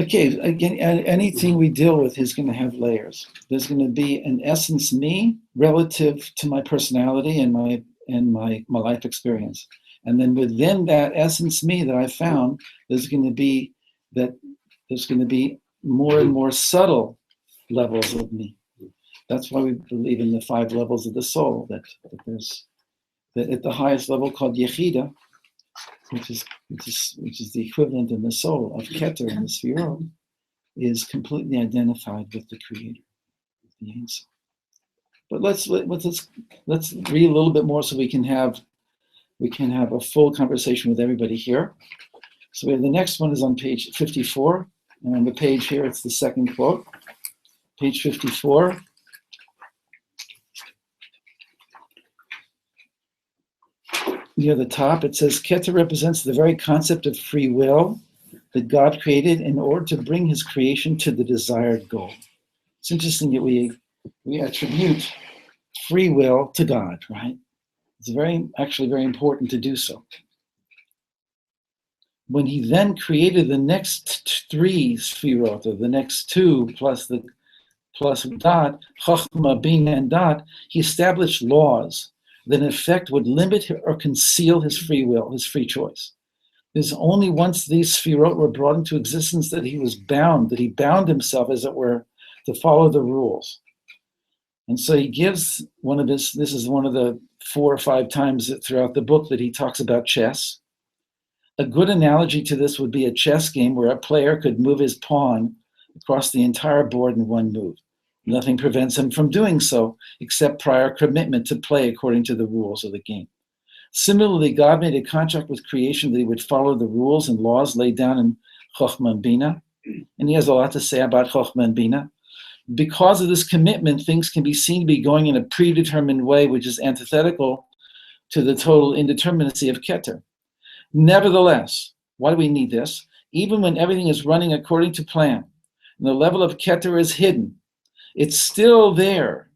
Okay, again, anything we deal with is going to have layers. There's going to be an essence me relative to my personality and my life experience. And then within that essence me that I found, there's going to be more and more subtle levels of me. That's why we believe in the 5 levels of the soul, that at the highest level called Yechida, which is the equivalent in the soul of Keter in the Sfirot, is completely identified with the Creator, with the Ein Sof. But let's read a little bit more so we can have a full conversation with everybody here. So the next one is on page 54, and on the page here it's the second quote, page 54. Near the top, it says, Keter represents the very concept of free will that God created in order to bring his creation to the desired goal. It's interesting that we attribute free will to God, right? It's actually very important to do so. When he then created the next 3 Sfirot, or the next 2 plus Dot, Chochmah, Bina, and Dot, he established laws that in effect would limit or conceal his free will, his free choice. It's only once these Sfirot were brought into existence that he bound himself, as it were, to follow the rules. And so he gives this is one of the 4 or 5 times throughout the book that he talks about chess. A good analogy to this would be a chess game where a player could move his pawn across the entire board in one move. Nothing prevents him from doing so, except prior commitment to play according to the rules of the game. Similarly, God made a contract with creation that he would follow the rules and laws laid down in Chochmah and Bina. And he has a lot to say about Chochmah and Bina. Because of this commitment, things can be seen to be going in a predetermined way, which is antithetical to the total indeterminacy of Keter. Nevertheless, why do we need this? Even when everything is running according to plan, and the level of Keter is hidden, it's still there.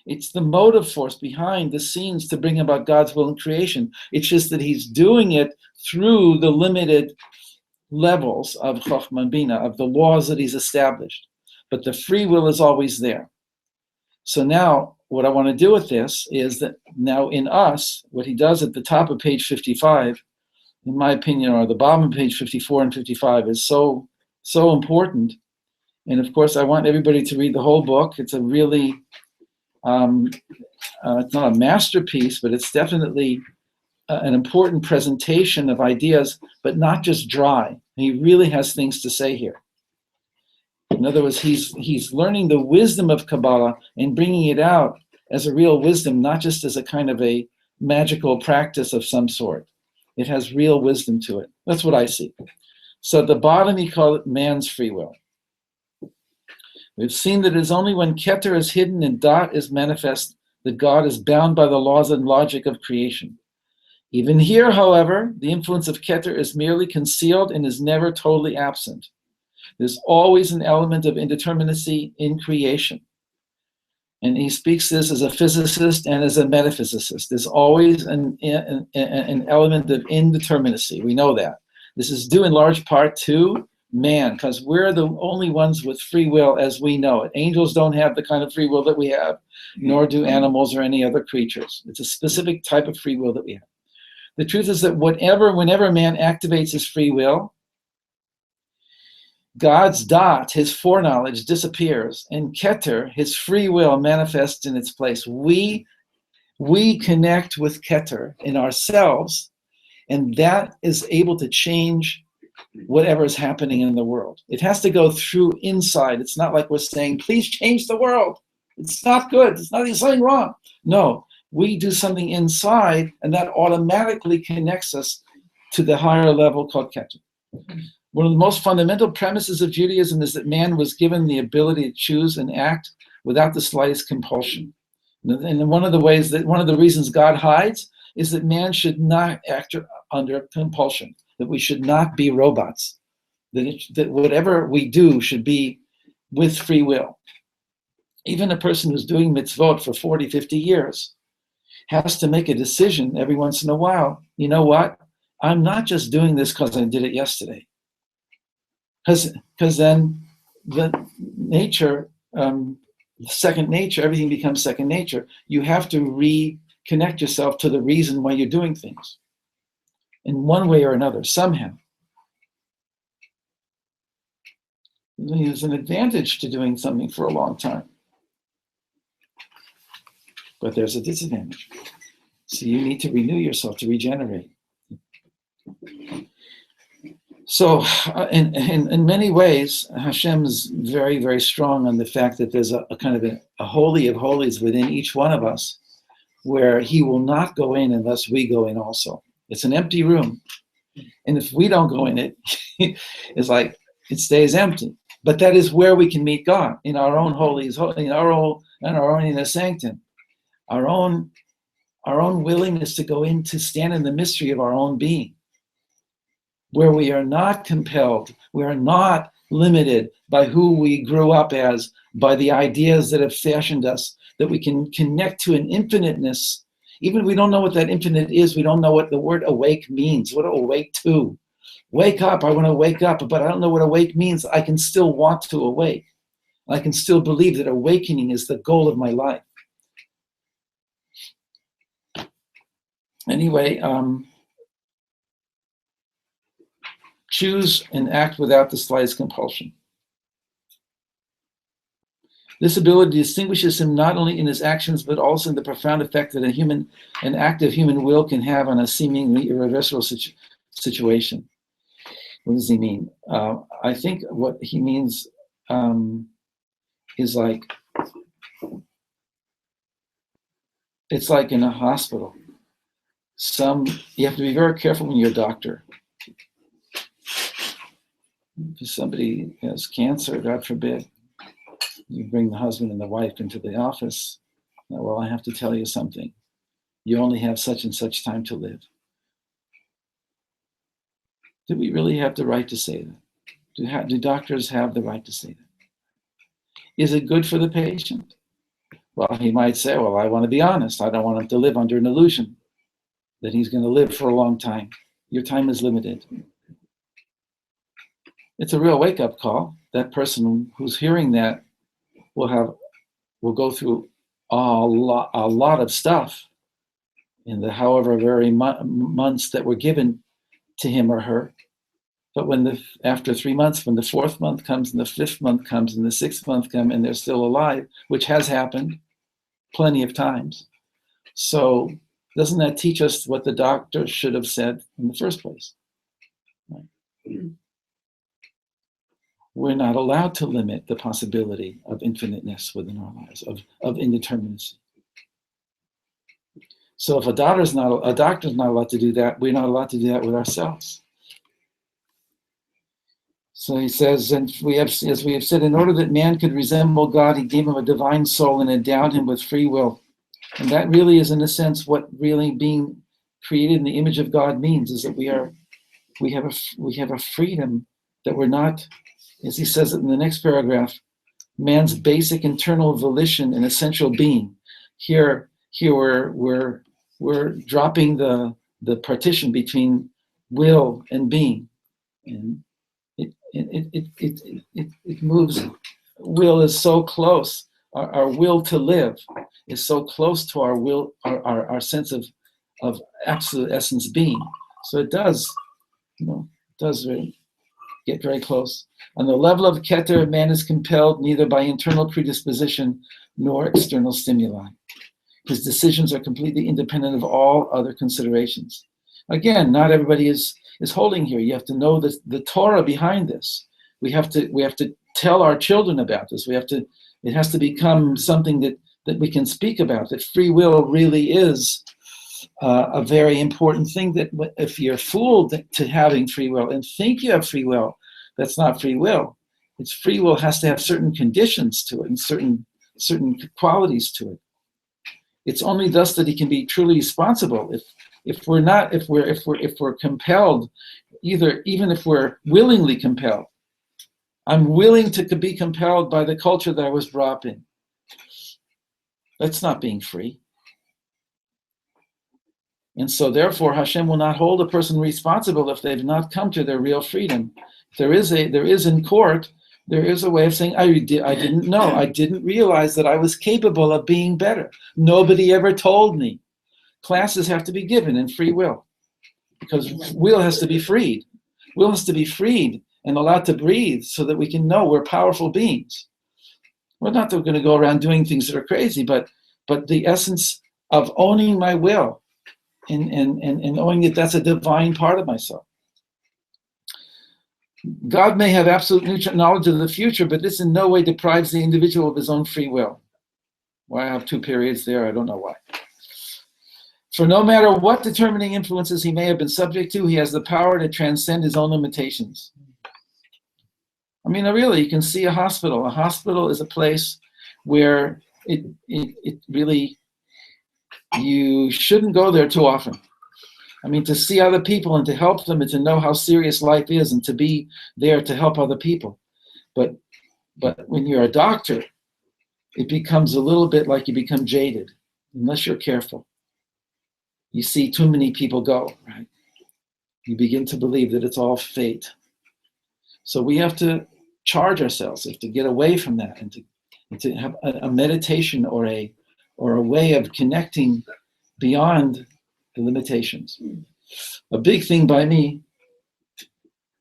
It's the motive force behind the scenes to bring about God's will in creation. It's just that he's doing it through the limited levels of Chochmah and Bina, of the laws that he's established. But the free will is always there. So now, what I want to do with this is that now in us, what he does at the top of page 55, in my opinion, or the bottom of page 54 and 55, is so important. And of course, I want everybody to read the whole book. It's a really, it's not a masterpiece, but it's definitely an important presentation of ideas, but not just dry. He really has things to say here. In other words, he's learning the wisdom of Kabbalah and bringing it out as a real wisdom, not just as a kind of a magical practice of some sort. It has real wisdom to it. That's what I see. So at the bottom, he called it man's free will. We've seen that it is only when Keter is hidden and Dot is manifest that God is bound by the laws and logic of creation. Even here, however, the influence of Keter is merely concealed and is never totally absent. There's always an element of indeterminacy in creation. And he speaks this as a physicist and as a metaphysicist. There's always an element of indeterminacy. We know that. This is due in large part to man, because we're the only ones with free will as we know it. Angels don't have the kind of free will that we have, nor do animals or any other creatures. It's a specific type of free will that we have. The truth is that whenever man activates his free will, God's Dot, his foreknowledge, disappears, and Keter, his free will, manifests in its place. We connect with Keter in ourselves, and that is able to change whatever is happening in the world. It has to go through inside. It's not like we're saying, please change the world. It's not good. There's something wrong. No, we do something inside, and that automatically connects us to the higher level called Keter. One of the most fundamental premises of Judaism is that man was given the ability to choose and act without the slightest compulsion. And one of the reasons God hides is that man should not act under compulsion, that we should not be robots, that whatever we do should be with free will. Even a person who's doing mitzvot for 40, 50 years has to make a decision every once in a while. You know what? I'm not just doing this because I did it yesterday. Because then the nature, second nature, everything becomes second nature. You have to reconnect yourself to the reason why you're doing things in one way or another, somehow. There's an advantage to doing something for a long time, but there's a disadvantage. So you need to renew yourself to regenerate. So in many ways, Hashem's very, very strong on the fact that there's a kind of a holy of holies within each one of us where he will not go in unless we go in also. It's an empty room. And if we don't go in it, it's like it stays empty. But that is where we can meet God, in our own holies, in our own inner sanctum. Our own willingness to go in, to stand in the mystery of our own being, where we are not compelled, we are not limited by who we grew up as, by the ideas that have fashioned us, that we can connect to an infiniteness. Even if we don't know what that infinite is, we don't know what the word awake means. What awake to? Wake up, I want to wake up, but I don't know what awake means. I can still want to awake. I can still believe that awakening is the goal of my life. Anyway, choose and act without the slightest compulsion. This ability distinguishes him not only in his actions, but also in the profound effect that an active human will can have on a seemingly irreversible situation. What does he mean? I think what he means is like, it's like in a hospital. You have to be very careful when you're a doctor. If somebody has cancer, God forbid, you bring the husband and the wife into the office. Well, I have to tell you something. You only have such and such time to live. Do we really have the right to say that? Do doctors have the right to say that? Is it good for the patient? Well, he might say, well, I want to be honest. I don't want him to live under an illusion that he's going to live for a long time. Your time is limited. It's a real wake-up call. That person who's hearing that will go through a lot of stuff in the however very months that were given to him or her. But after 3 months, when the 4th month comes and the 5th month comes and the 6th month comes and they're still alive, which has happened plenty of times. So doesn't that teach us what the doctor should have said in the first place? Right? We're not allowed to limit the possibility of infiniteness within our lives, of indeterminacy. So if a doctor's not allowed to do that, we're not allowed to do that with ourselves. So he says, and as we have said, in order that man could resemble God, he gave him a divine soul and endowed him with free will. And that really is, in a sense, what really being created in the image of God means, is that we have a freedom that we're not, as he says it in the next paragraph, man's basic internal volition and essential being. Here we're dropping the partition between will and being, and it moves. Will is so close. Our will to live is so close to our will, our sense of absolute essence being. So it does, get very close. On the level of Keter, man is compelled neither by internal predisposition nor external stimuli. His decisions are completely independent of all other considerations. Again, not everybody is holding here. You have to know the Torah behind this. We have to tell our children about this. It has to become something that we can speak about, that free will really is a very important thing. That if you're fooled to having free will and think you have free will, that's not free will. It's free will has to have certain conditions to it and certain qualities to it. It's only thus that he can be truly responsible. If we're compelled, even if we're willingly compelled. I'm willing to be compelled by the culture that I was brought up in. That's not being free. And so therefore Hashem will not hold a person responsible if they've not come to their real freedom. There is in court, there is a way of saying, I didn't know, I didn't realize that I was capable of being better. Nobody ever told me. Classes have to be given in free will, because will has to be freed. Will has to be freed and allowed to breathe so that we can know we're powerful beings. Well, not that we're going to go around doing things that are crazy, but the essence of owning my will and knowing that that's a divine part of myself. God may have absolute knowledge of the future, but this in no way deprives the individual of his own free will. Why I have two periods there, I don't know why. For no matter what determining influences he may have been subject to, he has the power to transcend his own limitations. I mean, really, you can see a hospital. A hospital is a place where it really, you shouldn't go there too often. I mean, to see other people and to help them and to know how serious life is and to be there to help other people. But when you're a doctor, it becomes a little bit like you become jaded, unless you're careful. You see too many people go, right? You begin to believe that it's all fate. So we have to charge ourselves, we have to get away from that and to have a meditation or a way of connecting beyond the limitations. A big thing by me,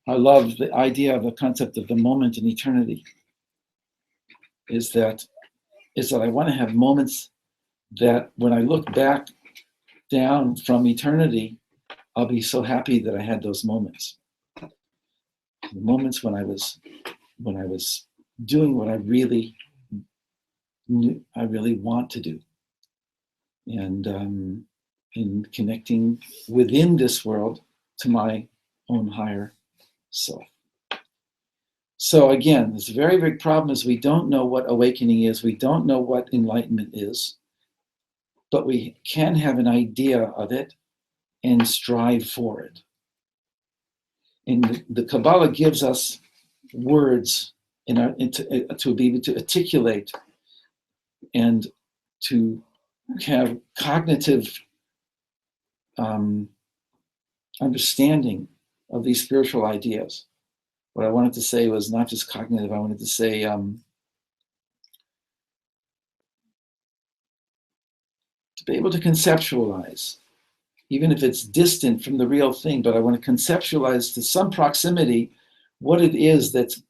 I love the idea of the concept of the moment in eternity, is that I want to have moments that when I look back down from eternity, I'll be so happy that I had those moments. The moments when I was doing what I really want to do, and in connecting within this world to my own higher self. So again, this very big problem is we don't know what awakening is, we don't know what enlightenment is, but we can have an idea of it and strive for it. And the Kabbalah gives us words to be able to articulate and to have cognitive understanding of these spiritual ideas. What I wanted to say was not just cognitive, I wanted to say to be able to conceptualize, even if it's distant from the real thing, but I want to conceptualize to some proximity what it is that's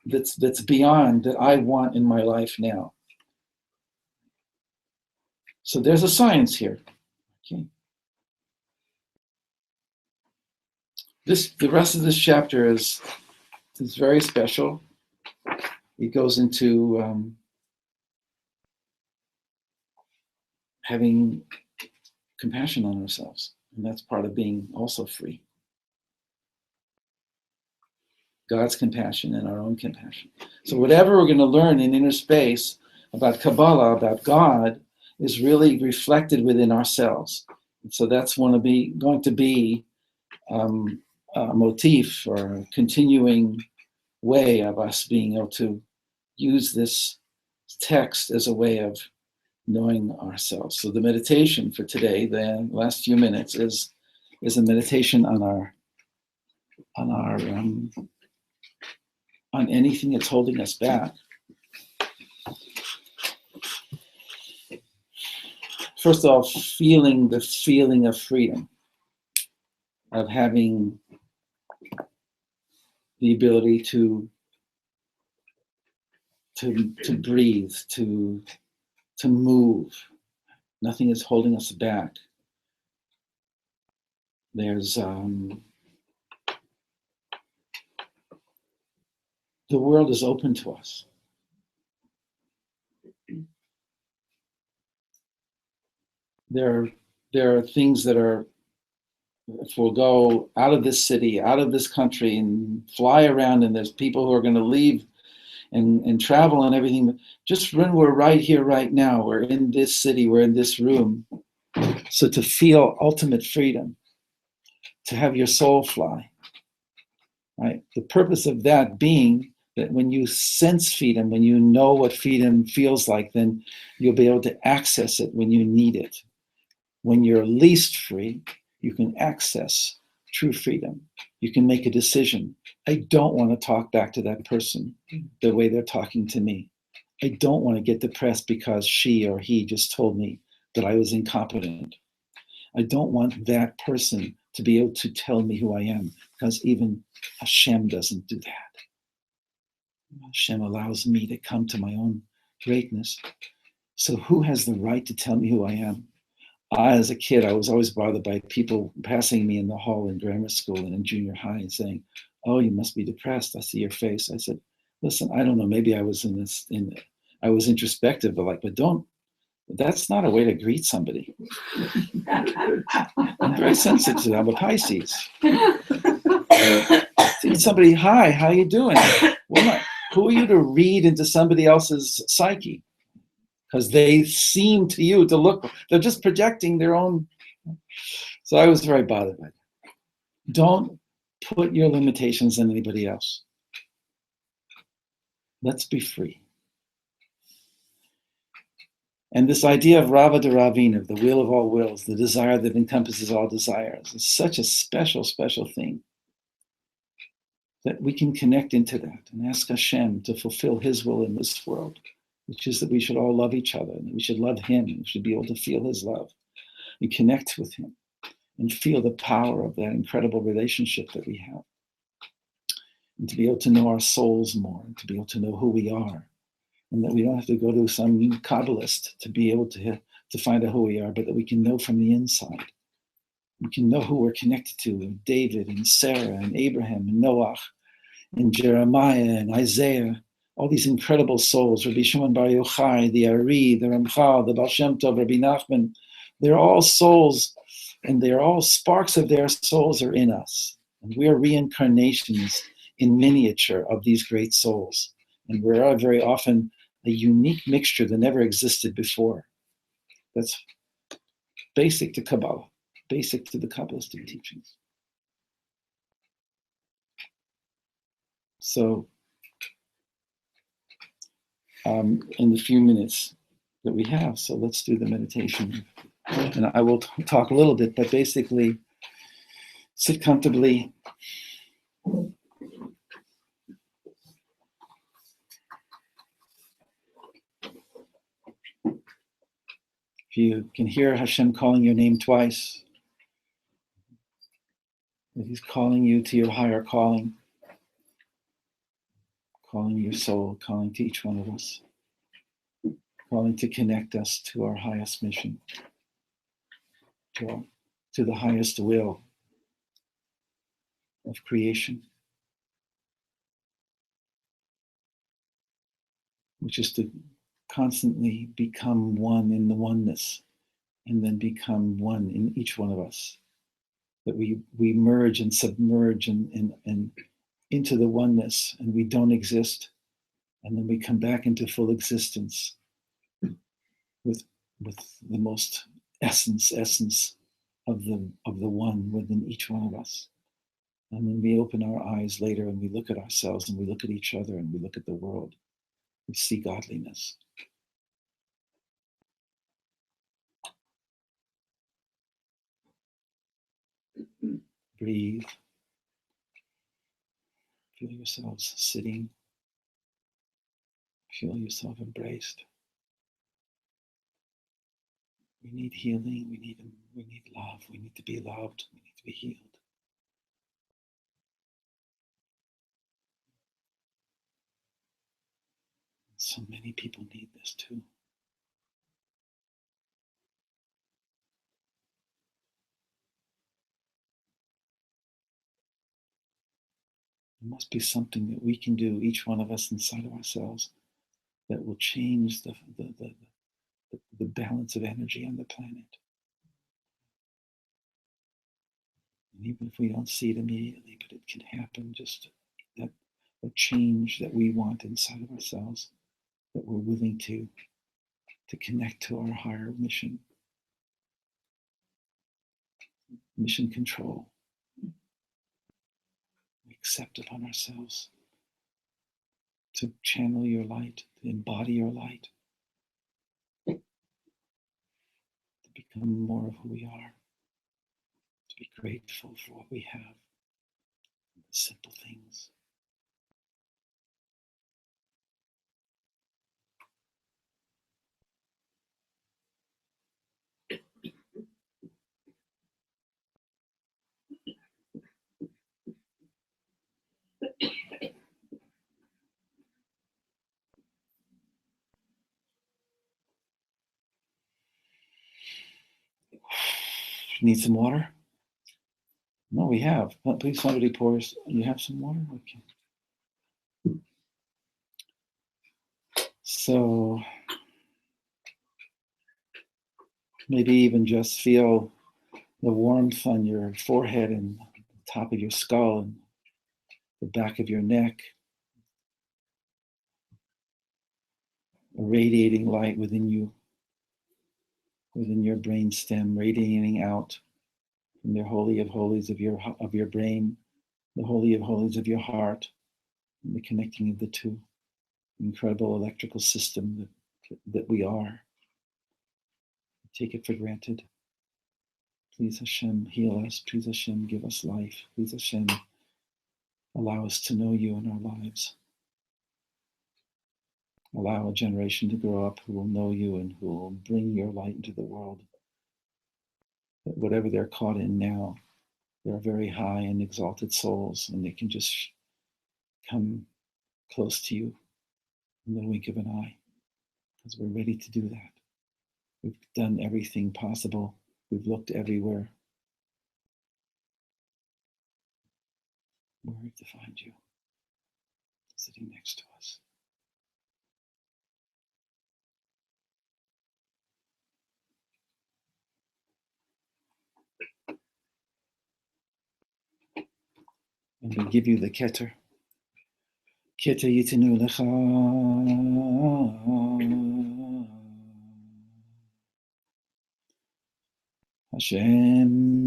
beyond that I want in my life now. So there's a science here. Okay. The rest of this chapter is very special. It goes into having compassion on ourselves, and that's part of being also free. God's compassion and our own compassion. So whatever we're going to learn in inner space about Kabbalah, about God, is really reflected within ourselves. And so that's going to be a motif or a continuing way of us being able to use this text as a way of knowing ourselves. So the meditation for today, the last few minutes, is a meditation on anything that's holding us back. First of all, feeling the feeling of freedom, of having the ability to breathe, to move. Nothing is holding us back. There's the world is open to us. There are things that are, if we'll go out of this city, out of this country, and fly around, and there's people who are going to leave and travel and everything. Just when we're right here, right now, we're in this city, we're in this room. So to feel ultimate freedom, to have your soul fly, right? The purpose of that being that when you sense freedom, when you know what freedom feels like, then you'll be able to access it when you need it. When you're least free, you can access true freedom. You can make a decision. I don't want to talk back to that person the way they're talking to me. I don't want to get depressed because she or he just told me that I was incompetent. I don't want that person to be able to tell me who I am, because even Hashem doesn't do that. Hashem allows me to come to my own greatness. So who has the right to tell me who I am? As a kid, I was always bothered by people passing me in the hall in grammar school and in junior high and saying, "Oh, you must be depressed. I see your face." I said, "Listen, I don't know. Maybe I was I was introspective, but that's not a way to greet somebody." I'm very sensitive. I'm a Pisces. See somebody, "Hi, how you doing?" Well, who are you to read into somebody else's psyche? Because they seem to you to look, they're just projecting their own. So I was very bothered by that. Don't put your limitations on anybody else. Let's be free. And this idea of Rava de Ravina, of the will of all wills, the desire that encompasses all desires, is such a special, special thing that we can connect into that and ask Hashem to fulfill his will in this world, which is that we should all love each other, and we should love him, and we should be able to feel his love and connect with him and feel the power of that incredible relationship that we have. And to be able to know our souls more, and to be able to know who we are, and that we don't have to go to some Kabbalist to be able to find out who we are, but that we can know from the inside. We can know who we're connected to, David and Sarah and Abraham and Noah and Jeremiah and Isaiah, all these incredible souls, Rabbi Shimon Bar Yochai, the Ari, the Ramchal, the Baal Shem Tov, Rabbi Nachman, they're all souls, and they're all sparks of their souls are in us. And we're reincarnations in miniature of these great souls. And we're very often a unique mixture that never existed before. That's basic to Kabbalah, basic to the Kabbalistic teachings. So, in the few minutes that we have, so let's do the meditation. And I will talk a little bit, but basically, sit comfortably. If you can hear Hashem calling your name twice, that he's calling you to your higher calling, calling your soul, calling to each one of us, calling to connect us to our highest mission, to the highest will of creation, which is to constantly become one in the oneness, and then become one in each one of us. That we merge and submerge and into the oneness and we don't exist, and then we come back into full existence with the most essence of the one within each one of us. And then we open our eyes later and we look at ourselves and we look at each other and we look at the world. We see godliness. Breathe. Feel yourselves sitting. Feel yourself embraced. We need healing. We need love. We need to be loved. We need to be healed. So many people need this too. There must be something that we can do, each one of us inside of ourselves, that will change the balance of energy on the planet. And even if we don't see it immediately, but it can happen, just that a change that we want inside of ourselves, that we're willing to connect to our higher mission control. We accept it on ourselves to channel your light, to embody your light, to become more of who we are, to be grateful for what we have, the simple things. Need some water? No, we have. Please, somebody pours. You have some water? Okay. So maybe even just feel the warmth on your forehead and the top of your skull and the back of your neck, a radiating light within you, within your brain stem, radiating out from the holy of holies of your brain, the holy of holies of your heart, and the connecting of the two. Incredible electrical system that we are. Take it for granted. Please Hashem, heal us. Please Hashem, give us life. Please Hashem, allow us to know you in our lives. Allow a generation to grow up who will know you and who will bring your light into the world. That whatever they're caught in now, they're very high and exalted souls, and they can just come close to you in the wink of an eye, because we're ready to do that. We've done everything possible. We've looked everywhere. Where to find you, sitting next to us. And we give you the Keter. Keter yitinu lecha. Hashem.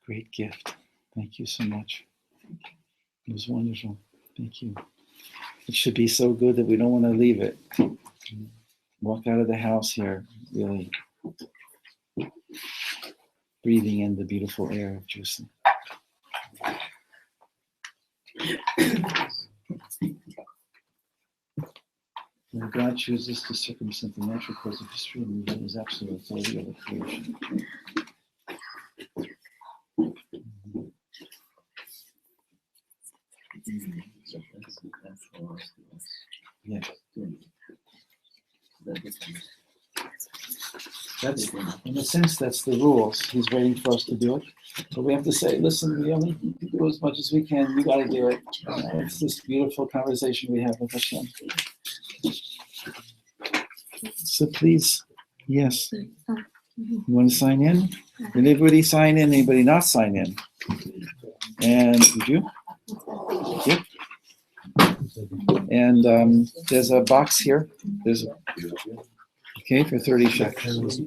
Great gift. Thank you so much. It was wonderful. Thank you. It should be so good that we don't want to leave it. Walk out of the house here, really breathing in the beautiful air of Jerusalem. When God chooses to circumvent the natural course of history and reveal his absolute authority over creation. Yeah. That's, in a sense, that's the rules. He's waiting for us to do it. But we have to say, listen, we only can do as much as we can. You got to do it. It's this beautiful conversation we have with Hashem. So please, yes. You want to sign in? Anybody sign in? Anybody not sign in? And would you? Yep. And there's a box here. There's a, okay, for 30 shekels.